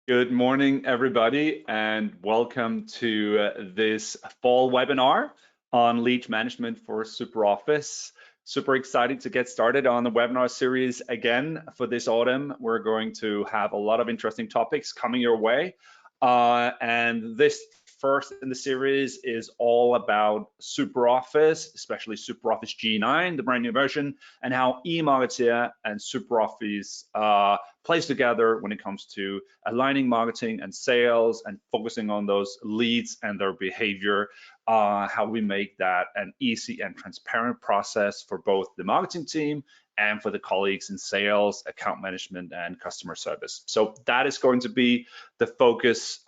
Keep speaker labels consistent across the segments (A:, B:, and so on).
A: Good morning, everybody, and welcome to this fall webinar on lead management for SuperOffice. Super excited to get started on the webinar series again for this autumn. We're going to have a lot of interesting topics coming your way. And this first in the series is all about SuperOffice, especially SuperOffice G9, the brand new version, and how E-Marketeer and SuperOffice plays together when it comes to aligning marketing and sales and focusing on those leads and their behavior, how we make that an easy and transparent process for both the marketing team and for the colleagues in sales, account management, and customer service. So that is going to be the focus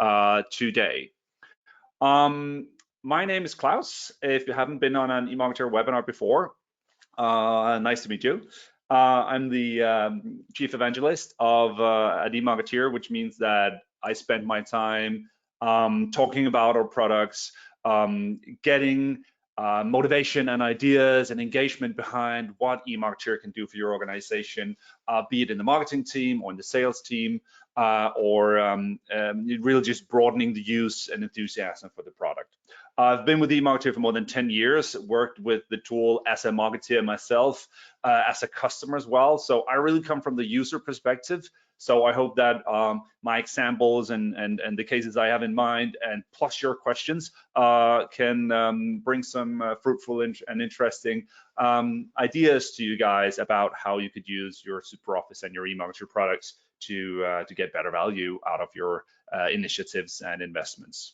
A: today. My name is Klaus. If you haven't been on an E-Marketeer webinar before, nice to meet you. I'm the chief evangelist of at E-Marketeer, which means that I spend my time talking about our products, getting motivation and ideas and engagement behind what E-Marketeer can do for your organization, be it in the marketing team or in the sales team, or really just broadening the use and enthusiasm for the product. I've been with E-Marketeer for more than 10 years, worked with the tool as a marketeer myself, as a customer as well. So I really come from the user perspective. So I hope that my examples and the cases I have in mind, and plus your questions, can bring some fruitful and interesting ideas to you guys about how you could use your SuperOffice and your E-Marketeer products to get better value out of your initiatives and investments.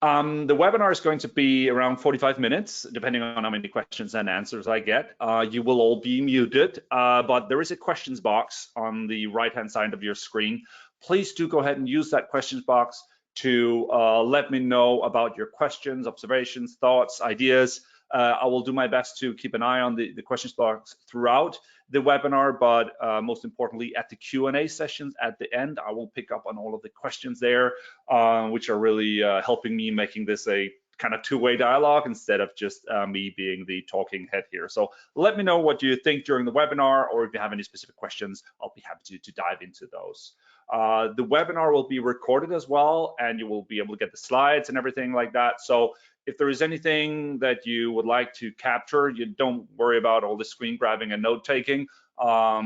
A: The webinar is going to be around 45 minutes, depending on how many questions and answers I get. You will all be muted, but there is a questions box on the right-hand side of your screen. Please do go ahead and use that questions box to let me know about your questions, observations, thoughts, ideas. I will do my best to keep an eye on the questions box throughout the webinar, but most importantly, at the Q&A sessions at the end, I will pick up on all of the questions there, which are really helping me making this a kind of two-way dialogue instead of just me being the talking head here. So let me know what you think during the webinar, or if you have any specific questions, I'll be happy to dive into those. The webinar will be recorded as well, and you will be able to get the slides and everything like that. So if there is anything that you would like to capture, you don't worry about all the screen grabbing and note taking.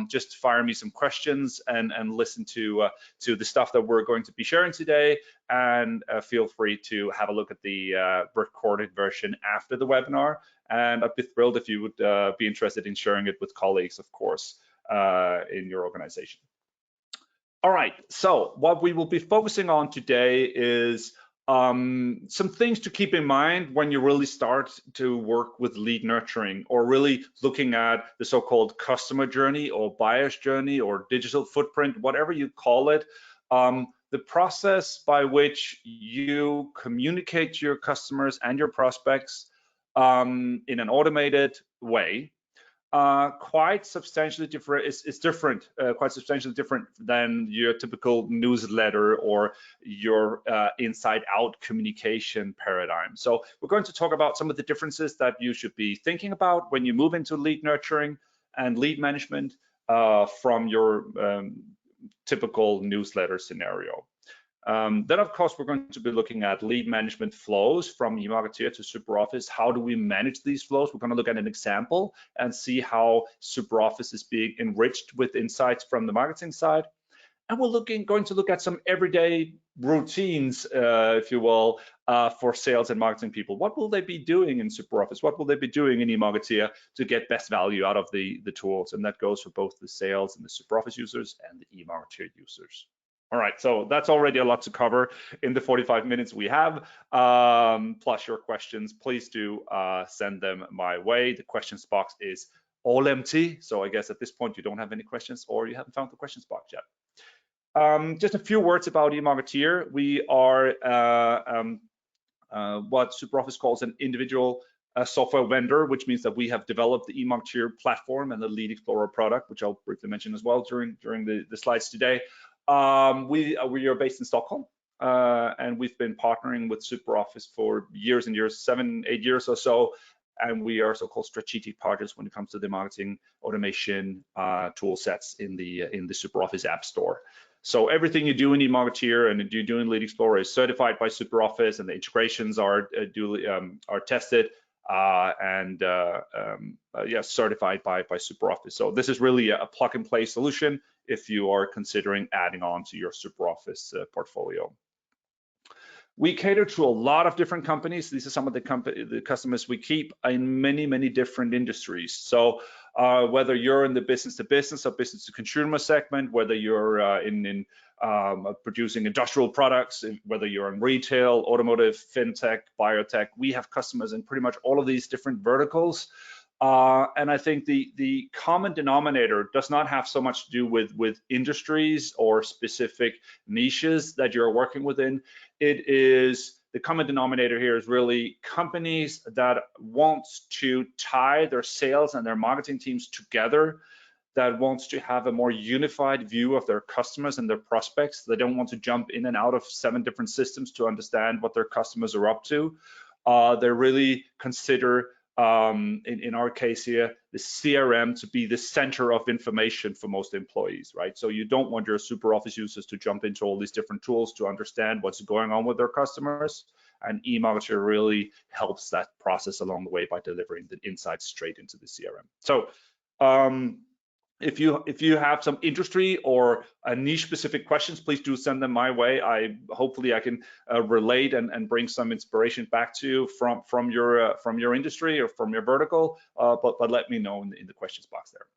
A: Just fire me some questions and listen to the stuff that we're going to be sharing today, and feel free to have a look at the recorded version after the webinar. And I'd be thrilled if you would be interested in sharing it with colleagues, of course, in your organization. All right, so what we will be focusing on today is some things to keep in mind when you really start to work with lead nurturing, or really looking at the so-called customer journey or buyer's journey or digital footprint, whatever you call it. The process by which you communicate to your customers and your prospects in an automated way, quite substantially different. It's different, quite substantially different than your typical newsletter or your inside-out communication paradigm. So we're going to talk about some of the differences that you should be thinking about when you move into lead nurturing and lead management from your typical newsletter scenario. Then, of course, we're going to be looking at lead management flows from E-Marketeer to SuperOffice. How do we manage these flows? We're going to look at an example and see how SuperOffice is being enriched with insights from the marketing side. And we're going to look at some everyday routines, if you will, for sales and marketing people. What will they be doing in SuperOffice? What will they be doing in E-Marketeer to get best value out of the tools? And that goes for both the sales and the SuperOffice users and the E-Marketeer users. All right, so that's already a lot to cover in the 45 minutes we have, plus your questions. Please do send them my way. The questions box is all empty, so I guess at this point you don't have any questions, or you haven't found the questions box yet. Just a few words about E-Marketeer. We are what SuperOffice calls an individual software vendor, which means that we have developed the E-Marketeer platform and the Lead Explorer product, which I'll briefly mention as well during the slides today. We are based in Stockholm, and we've been partnering with SuperOffice for years and years, 7-8 years or so, and we are so-called strategic partners when it comes to the marketing automation tool sets in the SuperOffice App Store. So everything you do in E-Marketeer and you do in Lead Explorer is certified by SuperOffice, and the integrations are duly tested certified by SuperOffice. So this is really a plug-and-play solution if you are considering adding on to your SuperOffice portfolio. We cater to a lot of different companies. These are some of the customers we keep in many different industries. So whether you're in the business-to-business or business-to-consumer segment, whether you're in producing industrial products, whether you're in retail, automotive, fintech, biotech, we have customers in pretty much all of these different verticals. And I think the common denominator does not have so much to do with industries or specific niches that you're working within. It is the common denominator here is really companies that want to tie their sales and their marketing teams together, that wants to have a more unified view of their customers and their prospects. They don't want to jump in and out of 7 different systems to understand what their customers are up to. They really consider in our case here, the CRM to be the center of information for most employees, right? So you don't want your SuperOffice users to jump into all these different tools to understand what's going on with their customers. And E-Marketeer really helps that process along the way by delivering the insights straight into the CRM. So if you have some industry or niche specific questions, please do send them my way. Hopefully I can relate and bring some inspiration back to you from your industry or from your vertical. But let me know in the questions box there.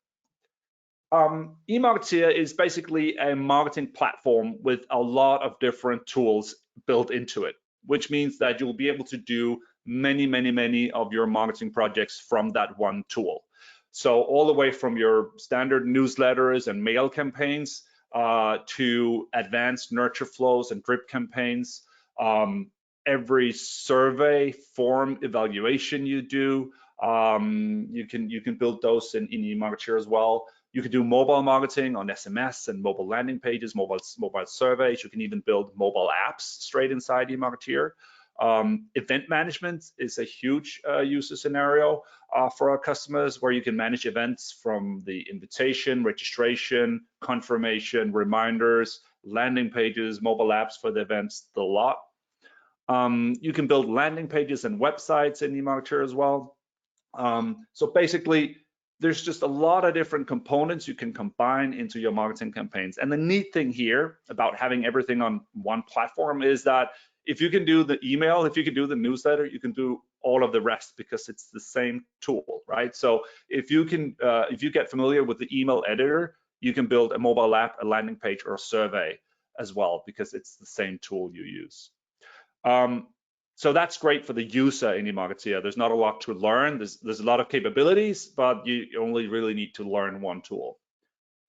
A: E-Marketeer is basically a marketing platform with a lot of different tools built into it, which means that you'll be able to do many of your marketing projects from that one tool. So all the way from your standard newsletters and mail campaigns to advanced nurture flows and drip campaigns, every survey form evaluation you do, you can build those in E-Marketeer as well. You can do mobile marketing on SMS and mobile landing pages, mobile surveys. You can even build mobile apps straight inside E-Marketeer. Event management is a huge user scenario for our customers, where you can manage events from the invitation, registration, confirmation, reminders, landing pages, mobile apps for the events, the lot. You can build landing pages and websites in E-Marketeer as well. So basically, there's just a lot of different components you can combine into your marketing campaigns. And the neat thing here about having everything on one platform is that if you can do the email, if you can do the newsletter, you can do all of the rest because it's the same tool, right? So if you get familiar with the email editor, you can build a mobile app, a landing page, or a survey as well because it's the same tool you use. So that's great for the user in E-Marketeer. There's not a lot to learn. There's a lot of capabilities, but you only really need to learn one tool.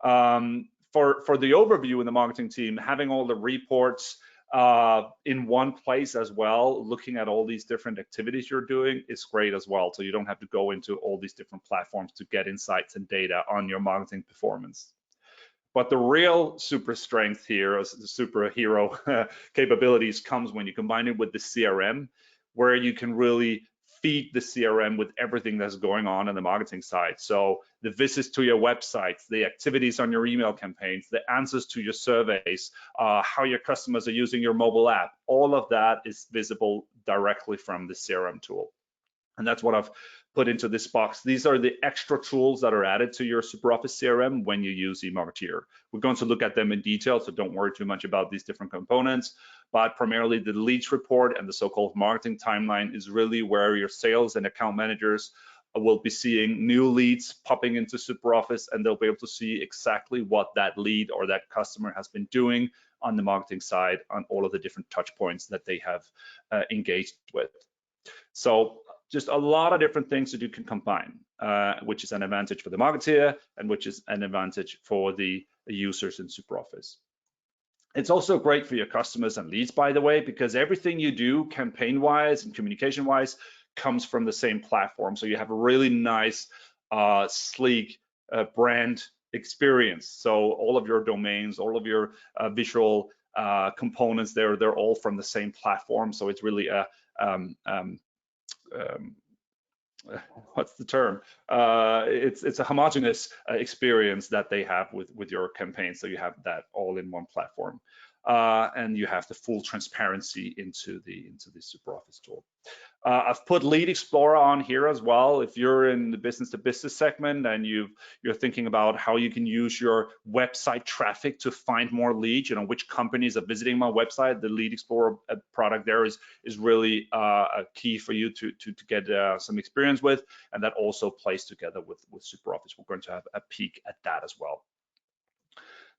A: For the overview in the marketing team, having all the reports in one place as well, looking at all these different activities you're doing is great as well. So you don't have to go into all these different platforms to get insights and data on your marketing performance. But the real super strength here, the superhero capabilities, comes when you combine it with the CRM, where you can really feed the CRM with everything that's going on the marketing side. So the visits to your websites, the activities on your email campaigns, the answers to your surveys, how your customers are using your mobile app, all of that is visible directly from the CRM tool. And that's what I've put into this box. These are the extra tools that are added to your SuperOffice CRM when you use E-Marketeer. We're going to look at them in detail, so don't worry too much about these different components. But primarily the leads report and the so-called marketing timeline is really where your sales and account managers will be seeing new leads popping into SuperOffice, and they'll be able to see exactly what that lead or that customer has been doing on the marketing side on all of the different touch points that they have engaged with. So just a lot of different things that you can combine, which is an advantage for the marketeer and which is an advantage for the users in SuperOffice. It's also great for your customers and leads, by the way, because everything you do campaign-wise and communication-wise comes from the same platform. So you have a really nice, sleek brand experience. So all of your domains, all of your visual components, they're all from the same platform. So it's really what's the term? It's a homogeneous experience that they have with your campaign. So you have that all in one platform, and you have the full transparency into the SuperOffice tool. I've put Lead Explorer on here as well. If you're in the business to business segment and you're thinking about how you can use your website traffic to find more leads, which companies are visiting my website, the Lead Explorer product there is really a key for you to get some experience with, and that also plays together with SuperOffice. We're going to have a peek at that as well.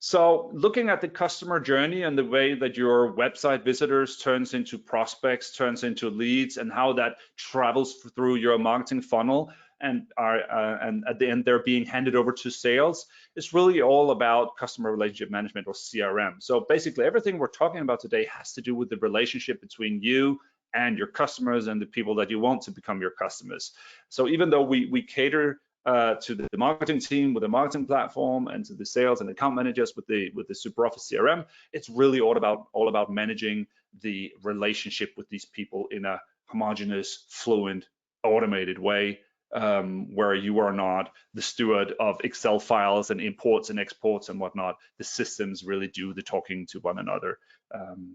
A: So looking at the customer journey and the way that your website visitors turns into prospects, turns into leads, and how that travels through your marketing funnel and at the end they're being handed over to sales, is really all about customer relationship management, or CRM. So basically everything we're talking about today has to do with the relationship between you and your customers and the people that you want to become your customers. So even though we cater to the marketing team with the marketing platform, and to the sales and account managers with the SuperOffice CRM, it's really all about managing the relationship with these people in a homogeneous, fluent, automated way, where you are not the steward of Excel files and imports and exports and whatnot. The systems really do the talking to one another.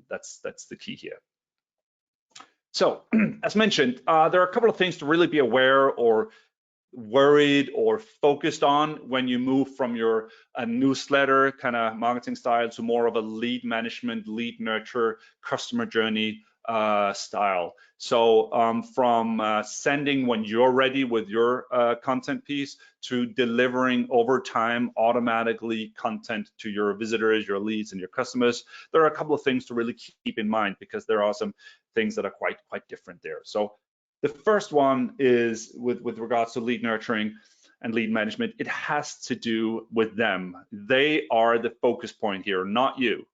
A: That's the key here. So as mentioned, there are a couple of things to really be aware or worried or focused on when you move from your newsletter kind of marketing style to more of a lead management, lead nurture, customer journey style. So from sending when you're ready with your content piece, to delivering over time automatically content to your visitors, your leads, and your customers, there are a couple of things to really keep in mind, because there are some things that are quite different there. So the first one is with regards to lead nurturing and lead management. It has to do with them. They are the focus point here, not you,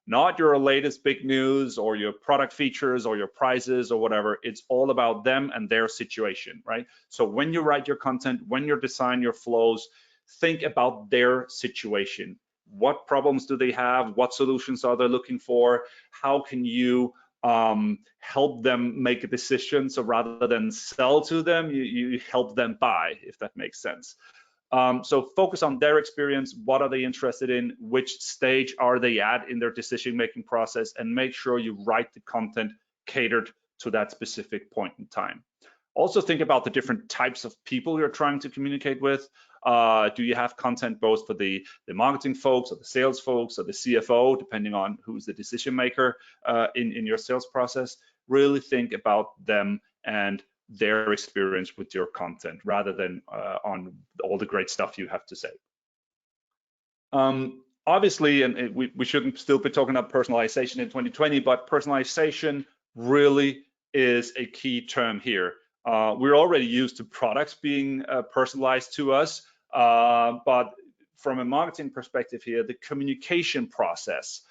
A: not your latest big news or your product features or your prizes or whatever. It's all about them and their situation, right? So when you write your content, when you design your flows, think about their situation. What problems do they have? What solutions are they looking for? How can you help them make a decision? So rather than sell to them, you help them buy, if that makes sense. So focus on their experience. What are they interested in? Which stage are they at in their decision-making process? And make sure you write the content catered to that specific point in time. Also think about the different types of people you're trying to communicate with. Do you have content both for the marketing folks, or the sales folks, or the CFO, depending on who's the decision maker in your sales process? Really think about them and their experience with your content, rather than on all the great stuff you have to say. Obviously, and we shouldn't still be talking about personalization in 2020, but personalization really is a key term here. We're already used to products being personalized to us, but from a marketing perspective here, the communication process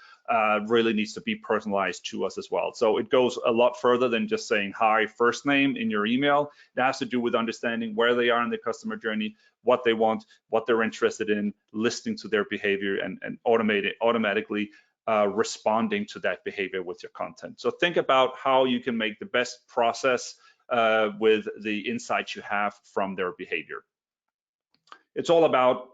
A: really needs to be personalized to us as well. So it goes a lot further than just saying hi, first name in your email. It has to do with understanding where they are in the customer journey, what they want, what they're interested in, listening to their behavior, and automatically responding to that behavior with your content. So think about how you can make the best process with the insights you have from their behavior. It's all about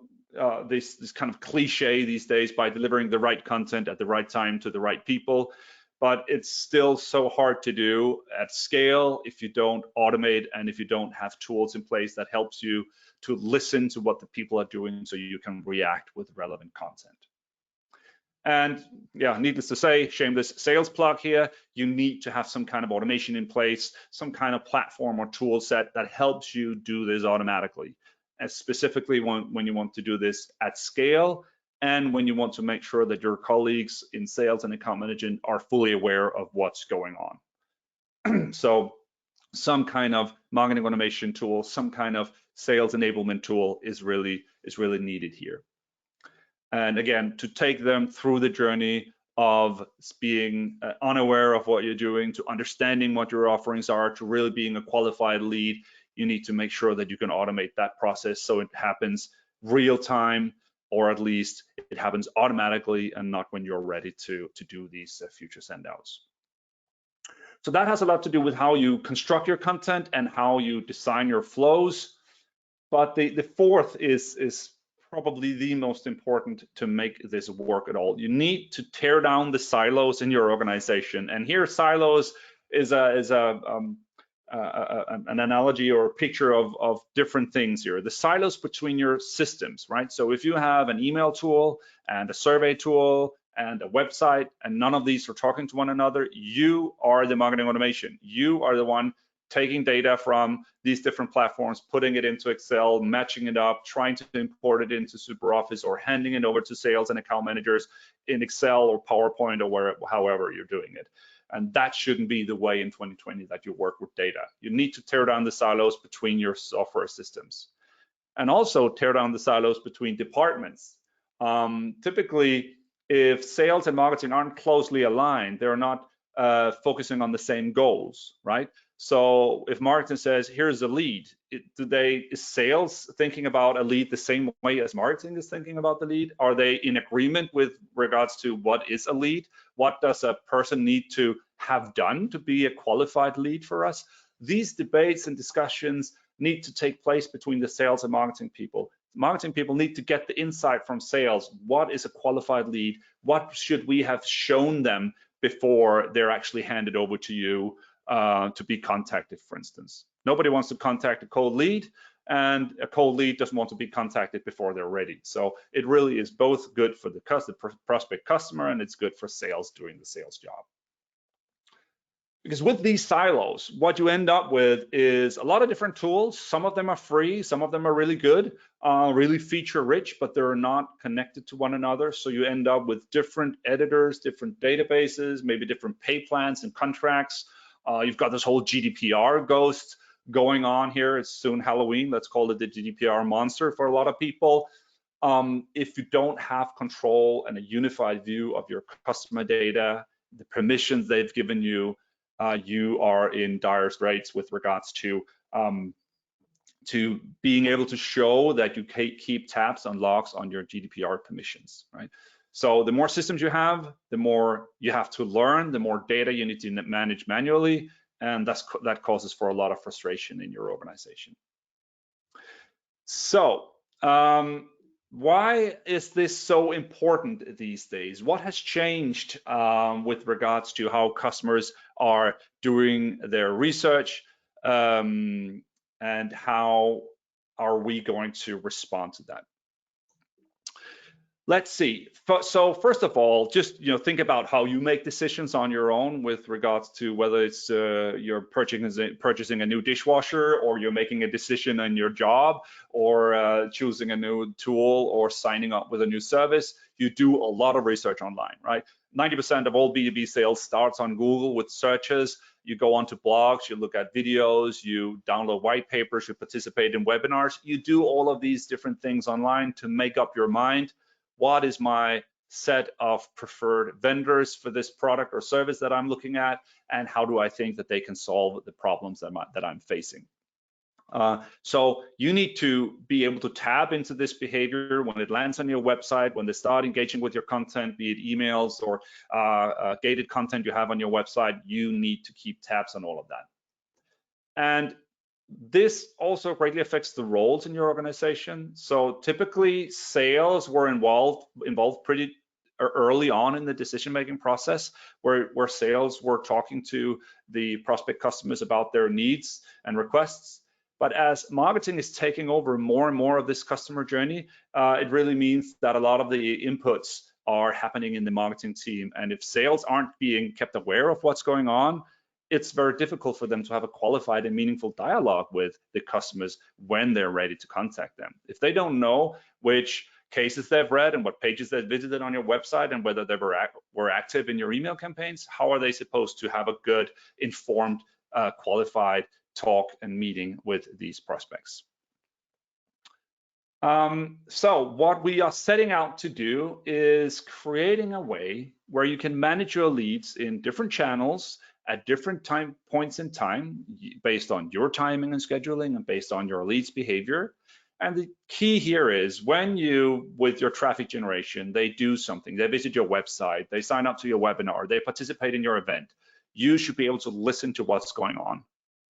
A: this kind of cliche these days, by delivering the right content at the right time to the right people, but it's still so hard to do at scale if you don't automate and if you don't have tools in place that helps you to listen to what the people are doing, so you can react with relevant content. And yeah, needless to say, shameless sales plug here, you need to have some kind of automation in place, some kind of platform or tool set that helps you do this automatically, and specifically when you want to do this at scale, and when you want to make sure that your colleagues in sales and account management are fully aware of what's going on. So some kind of marketing automation tool, some kind of sales enablement tool is really needed here. And again, to take them through the journey of being unaware of what you're doing, to understanding what your offerings are, to really being a qualified lead, you need to make sure that you can automate that process so it happens real time, or at least it happens automatically and not when you're ready to do these future sendouts. So that has a lot to do with how you construct your content and how you design your flows. But the fourth is probably the most important to make this work at all. You need to tear down the silos in your organization. And here, silos is an analogy or a picture of different things here. The silos between your systems, right? So if you have an email tool and a survey tool and a website, and none of these are talking to one another, you are the marketing automation. You are the one taking data from these different platforms, putting it into Excel, matching it up, trying to import it into SuperOffice, or handing it over to sales and account managers in Excel or PowerPoint or however you're doing it. And that shouldn't be the way in 2020 that you work with data. You need to tear down the silos between your software systems, and also tear down the silos between departments. Typically, if sales and marketing aren't closely aligned, they're not focusing on the same goals, right? So if marketing says, here's a lead, is sales thinking about a lead the same way as marketing is thinking about the lead? Are they in agreement with regards to what is a lead? What does a person need to have done to be a qualified lead for us? These debates and discussions need to take place between the sales and marketing people. Marketing people need to get the insight from sales. What is a qualified lead? What should we have shown them before they're actually handed over to you to be contacted, for instance? Nobody wants to contact a cold lead, and a cold lead doesn't want to be contacted before they're ready. So it really is both good for the prospect customer, and it's good for sales doing the sales job. Because with these silos, what you end up with is a lot of different tools. Some of them are free, some of them are really good, really feature rich, but they're not connected to one another. So you end up with different editors, different databases, maybe different pay plans and contracts. You've got this whole GDPR ghost going on here. It's soon Halloween. Let's call it the GDPR monster for a lot of people. If you don't have control and a unified view of your customer data, the permissions they've given you, you are in dire straits with regards to being able to show that you keep tabs on logs on your GDPR permissions, right? So the more systems you have, the more you have to learn, the more data you need to manage manually, and that causes for a lot of frustration in your organization. So why is this so important these days? What has changed with regards to how customers are doing their research, and how are we going to respond to that? Let's see. So first of all, just think about how you make decisions on your own with regards to whether it's you're purchasing a new dishwasher, or you're making a decision on your job, or choosing a new tool, or signing up with a new service. You do a lot of research online, right? 90% of all B2B sales starts on Google with searches. You go onto blogs, you look at videos, you download white papers, you participate in webinars. You do all of these different things online to make up your mind. What is my set of preferred vendors for this product or service that I'm looking at, and how do I think that they can solve the problems that I'm facing? So you need to be able to tap into this behavior when it lands on your website, when they start engaging with your content, be it emails or gated content you have on your website. You need to keep tabs on all of that. And this also greatly affects the roles in your organization. So typically sales were involved pretty early on in the decision-making process, where sales were talking to the prospect customers about their needs and requests. But as marketing is taking over more and more of this customer journey, it really means that a lot of the inputs are happening in the marketing team. And if sales aren't being kept aware of what's going on, it's very difficult for them to have a qualified and meaningful dialogue with the customers when they're ready to contact them. If they don't know which cases they've read and what pages they've visited on your website and whether they were active in your email campaigns, how are they supposed to have a good, informed, qualified talk and meeting with these prospects? So what we are setting out to do is creating a way where you can manage your leads in different channels at different points in time, based on your timing and scheduling and based on your leads behavior. And the key here is when you, with your traffic generation, they do something, they visit your website, they sign up to your webinar, they participate in your event, you should be able to listen to what's going on.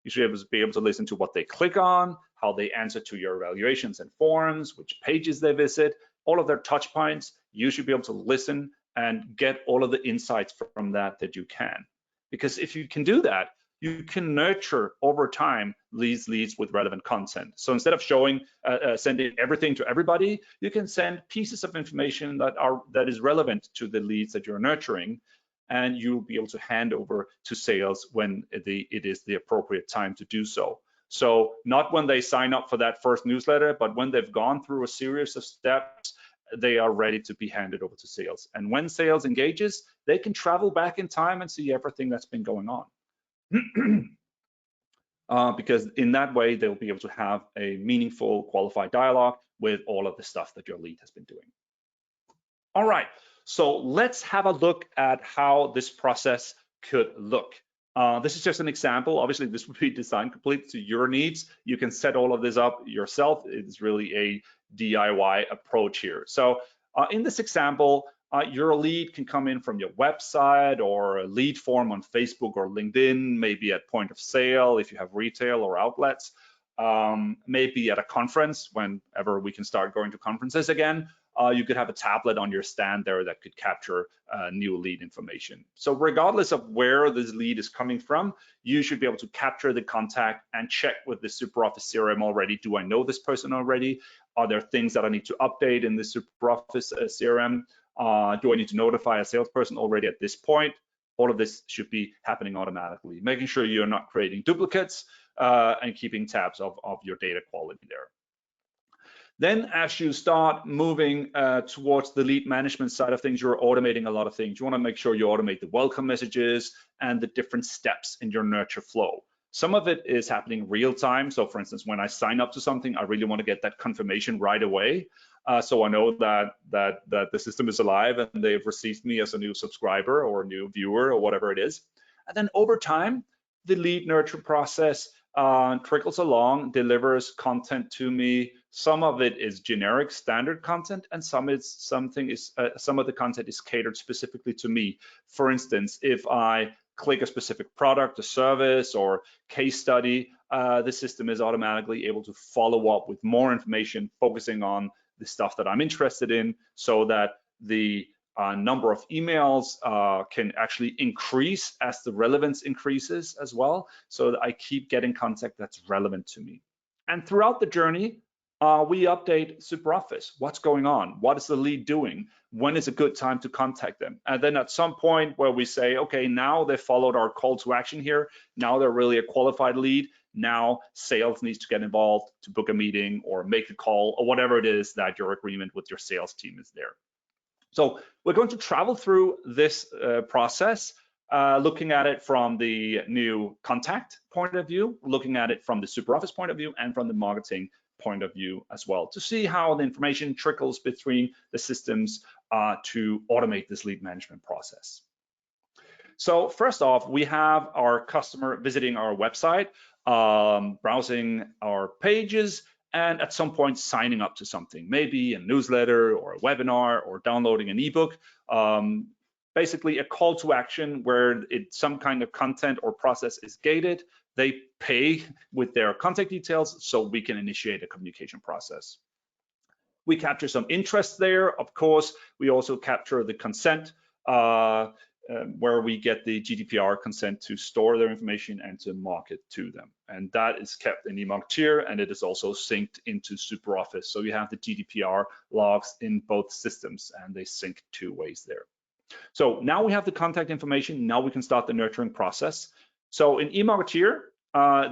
A: You should be able to listen to what they click on, how they answer to your evaluations and forums, which pages they visit, all of their touch points. You should be able to listen and get all of the insights from that you can. Because if you can do that, you can nurture over time these leads with relevant content. So instead of sending everything to everybody, you can send pieces of information that is relevant to the leads that you're nurturing, and you'll be able to hand over to sales when it is the appropriate time to do so. So not when they sign up for that first newsletter, but when they've gone through a series of steps, they are ready to be handed over to sales. And when sales engages, they can travel back in time and see everything that's been going on. Because in that way, they'll be able to have a meaningful, qualified dialogue with all of the stuff that your lead has been doing. All right, so let's have a look at how this process could look. This is just an example. Obviously, this would be designed completely to your needs. You can set all of this up yourself. It's really a DIY approach here. So in this example, your lead can come in from your website or a lead form on Facebook or LinkedIn, maybe at point of sale if you have retail or outlets, maybe at a conference whenever we can start going to conferences again. You could have a tablet on your stand there that could capture new lead information. So regardless of where this lead is coming from, you should be able to capture the contact and check with the SuperOffice CRM already. Do I know this person already? Are there things that I need to update in the SuperOffice CRM? Do I need to notify a salesperson already at this point? All of this should be happening automatically, making sure you're not creating duplicates and keeping tabs of your data quality there. Then as you start moving towards the lead management side of things, you're automating a lot of things. You want to make sure you automate the welcome messages and the different steps in your nurture flow. Some of it is happening real time. So for instance, when I sign up to something, I really want to get that confirmation right away. So I know that the system is alive and they've received me as a new subscriber or a new viewer or whatever it is. And then over time, the lead nurture process trickles along, delivers content to me. Some of it is generic standard content, and some of the content is catered specifically to me. For instance, if I click a specific product, a service, or case study, the system is automatically able to follow up with more information, focusing on the stuff that I'm interested in, so that the number of emails can actually increase as the relevance increases as well, so that I keep getting content that's relevant to me. And throughout the journey, we update SuperOffice. What's going on? What is the lead doing? When is a good time to contact them? And then at some point where we say, okay, now they followed our call to action here. Now they're really a qualified lead. Now sales needs to get involved to book a meeting or make a call or whatever it is that your agreement with your sales team is there. So we're going to travel through this process, looking at it from the new contact point of view, looking at it from the SuperOffice point of view, and from the marketing point of view as well, to see how the information trickles between the systems to automate this lead management process. So first off, we have our customer visiting our website, browsing our pages, and at some point signing up to something, maybe a newsletter or a webinar or downloading an ebook. Basically a call to action where some kind of content or process is gated. They pay with their contact details so we can initiate a communication process. We capture some interest there. Of course, we also capture the consent where we get the GDPR consent to store their information and to market to them. And that is kept in E-Marketeer, and it is also synced into SuperOffice. So you have the GDPR logs in both systems, and they sync 2 ways there. So now we have the contact information. Now we can start the nurturing process. So in E-Marketeer,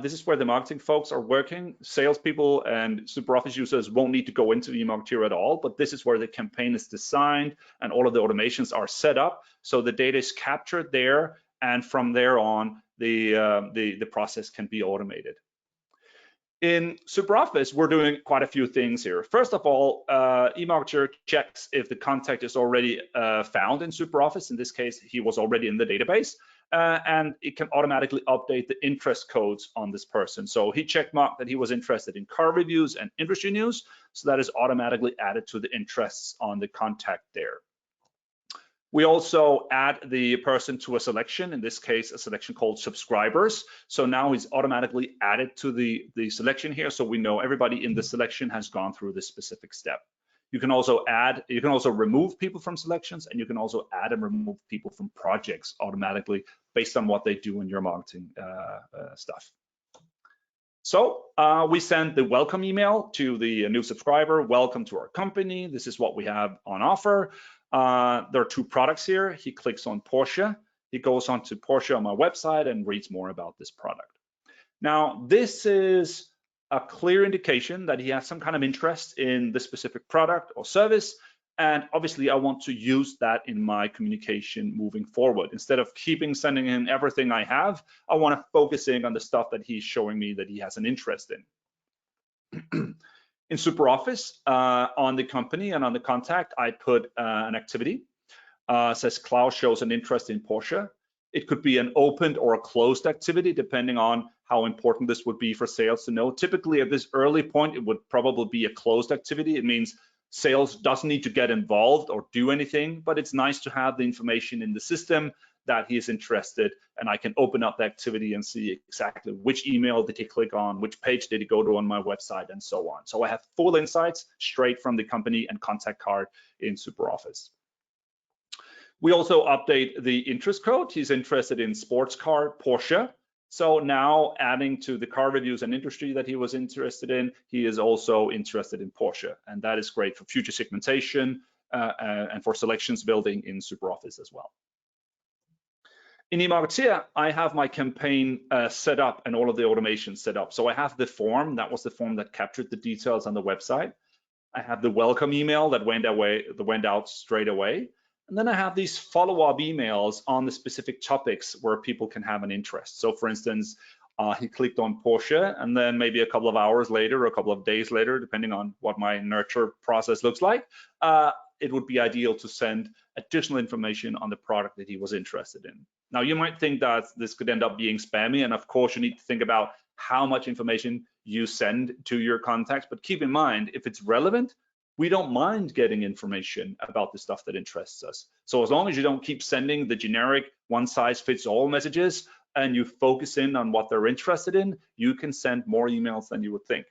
A: this is where the marketing folks are working. Salespeople and SuperOffice users won't need to go into E-Marketeer at all, but this is where the campaign is designed and all of the automations are set up. So the data is captured there, and from there on, the process can be automated. In SuperOffice, we're doing quite a few things here. First of all, E-Marketeer checks if the contact is already found in SuperOffice. In this case, he was already in the database, and it can automatically update the interest codes on this person. So he checkmarked that he was interested in car reviews and industry news, so that is automatically added to the interests on the contact there. We also add the person to a selection, in this case, a selection called subscribers. So now he's automatically added to the selection here. So we know everybody in the selection has gone through this specific step. You can also remove people from selections, and you can also add and remove people from projects automatically based on what they do in your marketing stuff. So we send the welcome email to the new subscriber. Welcome to our company. This is what we have on offer. There are two products here. He clicks on Porsche. He goes on to Porsche on my website and reads more about this product. Now, this is a clear indication that he has some kind of interest in this specific product or service. And obviously, I want to use that in my communication moving forward. Instead of sending him everything I have, I want to focus in on the stuff that he's showing me that he has an interest in. In SuperOffice, on the company and on the contact, I put an activity. Says Klaus shows an interest in Porsche. It could be an opened or a closed activity, depending on how important this would be for sales to know. Typically, at this early point, it would probably be a closed activity. It means sales doesn't need to get involved or do anything, but it's nice to have the information in the system that he is interested, and I can open up the activity and see exactly which email did he click on, which page did he go to on my website, and so on. So I have full insights straight from the company and contact card in SuperOffice. We also update the interest code. He's interested in sports car Porsche. So now, adding to the car reviews and industry that he was interested in, he is also interested in Porsche, and that is great for future segmentation and for selections building in SuperOffice as well. In E-Marketeer, I have my campaign set up and all of the automation set up. So I have the form, that was the form that captured the details on the website. I have the welcome email that went out straight away. And then I have these follow-up emails on the specific topics where people can have an interest. So for instance, he clicked on Porsche, and then maybe a couple of hours later or a couple of days later, depending on what my nurture process looks like, it would be ideal to send additional information on the product that he was interested in. Now, you might think that this could end up being spammy, and of course, you need to think about how much information you send to your contacts, but keep in mind, if it's relevant, we don't mind getting information about the stuff that interests us. So as long as you don't keep sending the generic one-size-fits-all messages and you focus in on what they're interested in, you can send more emails than you would think.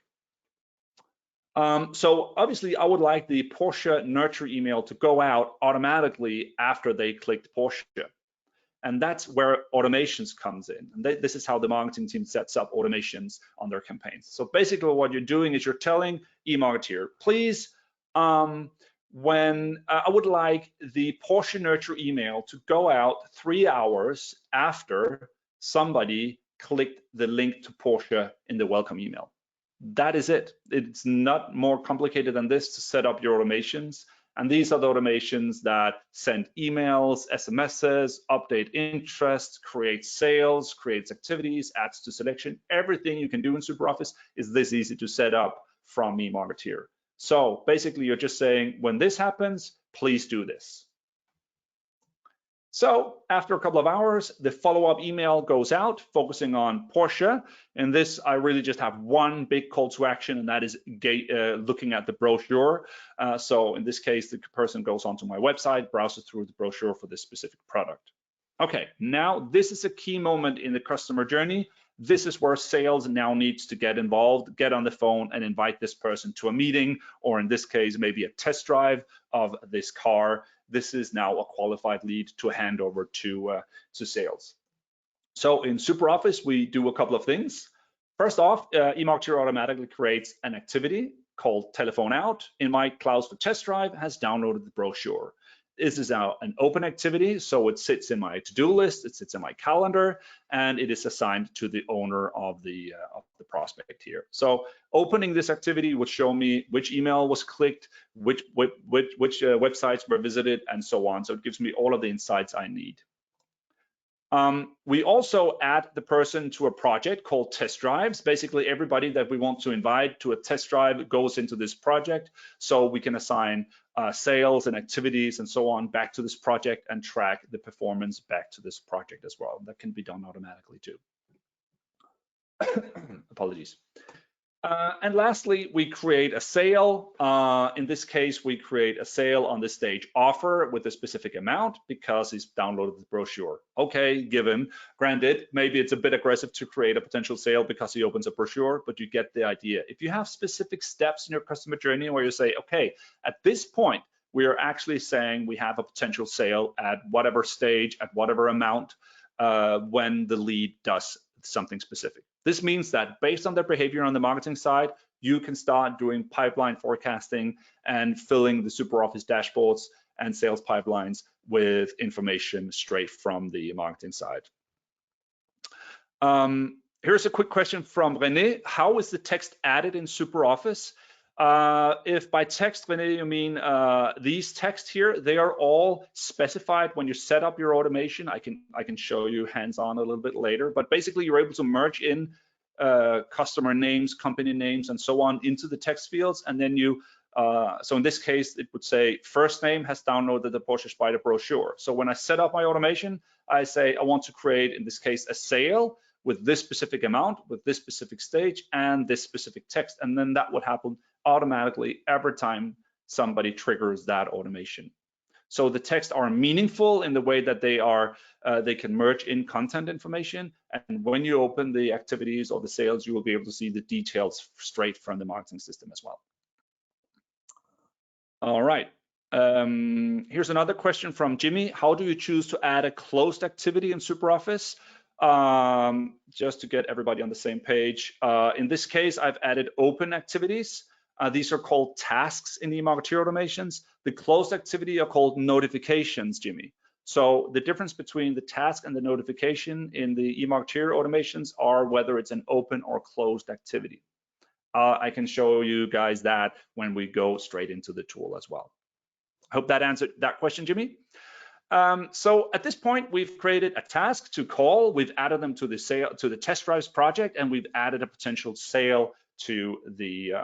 A: So obviously, I would like the Porsche nurture email to go out automatically after they clicked Porsche. And that's where automations comes in. And this is how the marketing team sets up automations on their campaigns. So basically what you're doing is you're telling E-Marketeer, please, when I would like the Porsche nurture email to go out 3 hours after somebody clicked the link to Porsche in the welcome email. That is it. It's not more complicated than this to set up your automations. And these are the automations that send emails, SMSs, update interest, create sales, creates activities, adds to selection. Everything you can do in SuperOffice is this easy to set up from E-Marketeer. So basically, you're just saying, when this happens, please do this. So after a couple of hours, the follow-up email goes out focusing on Porsche. And this, I really just have one big call to action, and that is looking at the brochure. So in this case, the person goes onto my website, browses through the brochure for this specific product. Okay, now this is a key moment in the customer journey. This is where sales now needs to get involved, get on the phone and invite this person to a meeting, or in this case, maybe a test drive of this car. This is now a qualified lead to hand over to sales. So in SuperOffice, we do a couple of things. First off, E-Marketeer automatically creates an activity called Telephone Out. Invite Klaus for test drive has downloaded the brochure. This is now an open activity, so it sits in my to-do list, it sits in my calendar, and it is assigned to the owner of the prospect here. So opening this activity would show me which email was clicked, which websites were visited, and so on. So it gives me all of the insights I need. We also add the person to a project called test drives. Basically, everybody that we want to invite to a test drive goes into this project, so we can assign sales and activities and so on back to this project and track the performance back to this project as well. That can be done automatically too. Apologies. And lastly, we create a sale. In this case, we create a sale on the stage offer with a specific amount because he's downloaded the brochure. Okay, given. Granted, maybe it's a bit aggressive to create a potential sale because he opens a brochure, but you get the idea. If you have specific steps in your customer journey where you say, okay, at this point, we are actually saying we have a potential sale at whatever stage, at whatever amount, when the lead does something specific. This means that based on their behavior on the marketing side, you can start doing pipeline forecasting and filling the SuperOffice dashboards and sales pipelines with information straight from the marketing side. Here's a quick question from René. How is the text added in SuperOffice? If by text, René, you mean these texts here, they are all specified when you set up your automation. I can show you hands-on a little bit later, but basically you're able to merge in customer names, company names, and so on into the text fields, and then you, so in this case, it would say first name has downloaded the Porsche Spider brochure. So when I set up my automation, I say I want to create, in this case, a sale with this specific amount, with this specific stage, and this specific text, and then that would happen automatically every time somebody triggers that automation. So the texts are meaningful in the way that they are, they can merge in content information, and when you open the activities or the sales, you will be able to see the details straight from the marketing system as well. All right. Here's another question from Jimmy. How do you choose to add a closed activity in SuperOffice? Just to get everybody on the same page. In this case, I've added open activities. These are called tasks in E-Marketeer automations. The closed activity are called notifications, Jimmy. So the difference between the task and the notification in the E-Marketeer automations are whether it's an open or closed activity. I can show you guys that when we go straight into the tool as well. I hope that answered that question, Jimmy. So at this point, we've created a task to call. We've added them to the test drives project, and we've added a potential sale to the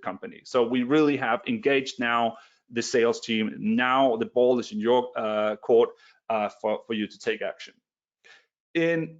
A: company. So we really have engaged now the sales team. Now the ball is in your court for you to take action. In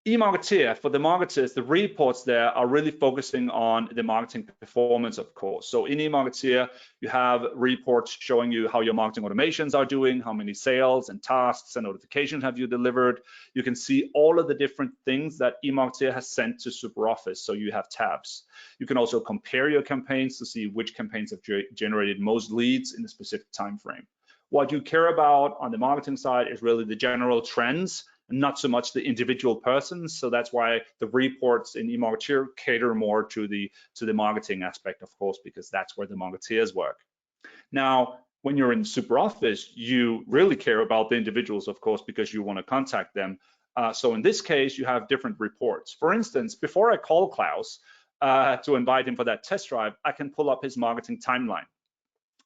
A: E-Marketeer, for the marketers, the reports there are really focusing on the marketing performance, of course. So in E-Marketeer, you have reports showing you how your marketing automations are doing, how many sales and tasks and notifications have you delivered. You can see all of the different things that E-Marketeer has sent to SuperOffice, so you have tabs. You can also compare your campaigns to see which campaigns have generated most leads in a specific time frame. What you care about on the marketing side is really the general trends, not so much the individual persons. So that's why the reports in E-Marketeer cater more to the marketing aspect, of course, because that's where the marketeers work. Now, when you're in SuperOffice, you really care about the individuals, of course, because you want to contact them. So in this case, you have different reports. For instance, before I call Klaus to invite him for that test drive, I can pull up his marketing timeline.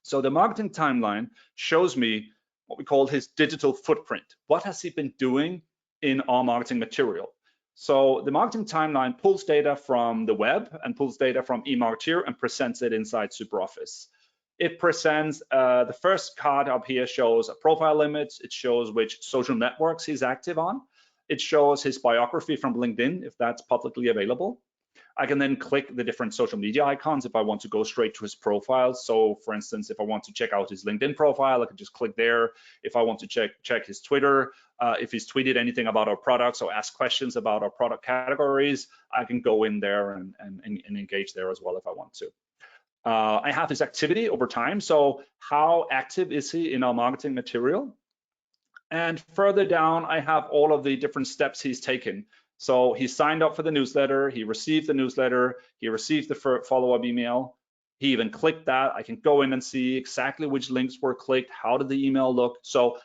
A: So the marketing timeline shows me what we call his digital footprint. What has he been doing in our marketing material? So the marketing timeline pulls data from the web and pulls data from E-Marketeer and presents it inside SuperOffice. It presents, the first card up here shows profile limits. It shows which social networks he's active on. It shows his biography from LinkedIn, if that's publicly available. I can then click the different social media icons if I want to go straight to his profile. So for instance, if I want to check out his LinkedIn profile, I can just click there. If I want to check his Twitter, if he's tweeted anything about our products or ask questions about our product categories, I can go in there and engage there as well if I want to. I have his activity over time. So how active is he in our marketing material? And further down, I have all of the different steps he's taken. So he signed up for the newsletter, he received the newsletter, he received the follow-up email, he even clicked that. I can go in and see exactly which links were clicked, how did the email look. So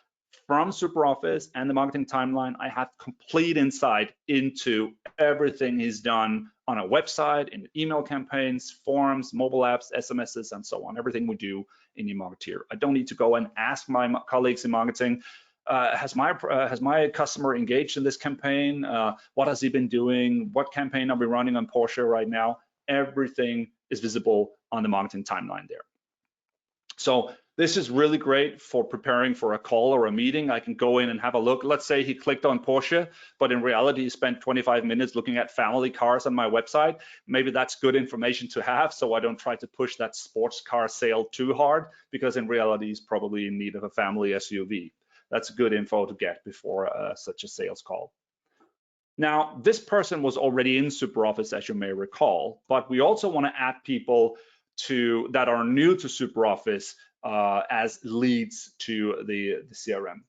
A: from SuperOffice and the marketing timeline, I have complete insight into everything he's done on a website, in email campaigns, forums, mobile apps, SMSs, and so on, everything we do in E-Marketeer. I don't need to go and ask my colleagues in marketing, has my customer engaged in this campaign? What has he been doing? What campaign are we running on Porsche right now? Everything is visible on the marketing timeline there. So This is really great for preparing for a call or a meeting. I can go in and have a look. Let's say he clicked on Porsche, but in reality, he spent 25 minutes looking at family cars on my website. Maybe that's good information to have, so I don't try to push that sports car sale too hard, because in reality, he's probably in need of a family SUV. That's good info to get before such a sales call. Now, this person was already in SuperOffice, as you may recall, but we also want to add people that are new to SuperOffice as leads to the CRM.